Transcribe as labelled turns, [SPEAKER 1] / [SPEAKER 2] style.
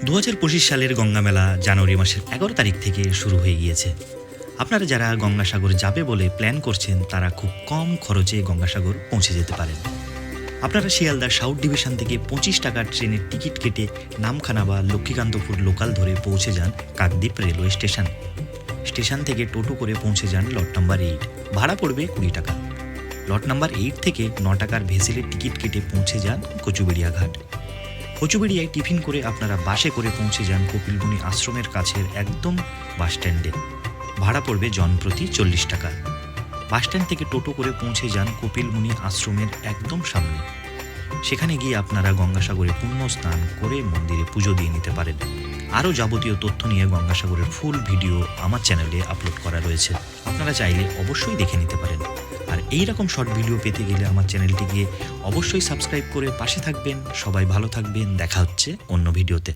[SPEAKER 1] 2025 সালের গঙ্গা মেলা জানুয়ারি মাসের 11 তারিখ থেকে শুরু হয়ে গিয়েছে। আপনারা যারা গঙ্গাসাগর যাবে বলে প্ল্যান করছেন তারা খুব কম খরচে গঙ্গাসাগর পৌঁছে যেতে পারেন। আপনারা শিয়ালদা সাউথ ডিভিশন থেকে 25 টাকার ট্রেনের টিকিট কেটে নামখানা বা লক্ষ্মীকান্তপুর লোকাল ধরে পৌঁছে যান কাকদ্বীপ রেলওয়ে স্টেশন। স্টেশন থেকে টোটো করে পৌঁছে যান লট নাম্বার 8, ভাড়া পড়বে 20 টাকা। লট নাম্বার 8 থেকে 9 টাকার ভেসেলের টিকিট কেটে পৌঁছে যান কচুবেড়িয়া ঘাট। কচুবেড়িয়ায় টিফিন করে আপনারা বাসে করে পৌঁছে যান কপিলমুনি আশ্রমের কাছের একদম বাসস্ট্যান্ডে, ভাড়া পড়বে জনপ্রতি 40 টাকা। বাসস্ট্যান্ড থেকে টোটো করে পৌঁছে যান কপিলমুনি আশ্রমের একদম সামনে। সেখানে গিয়ে আপনারা গঙ্গাসাগরে পুণ্য স্নান করে মন্দিরে পুজো দিয়ে নিতে পারেন। আরও যাবতীয় তথ্য নিয়ে গঙ্গাসাগরের ফুল ভিডিও আমার চ্যানেলে আপলোড করা রয়েছে, আপনারা চাইলে অবশ্যই দেখে নিতে পারেন। আর এই রকম শর্ট ভিডিও পেতে গেলে আমার চ্যানেলটিকে অবশ্যই সাবস্ক্রাইব করে পাশে থাকবেন। সবাই ভালো থাকবেন, দেখা হচ্ছে অন্য ভিডিওতে।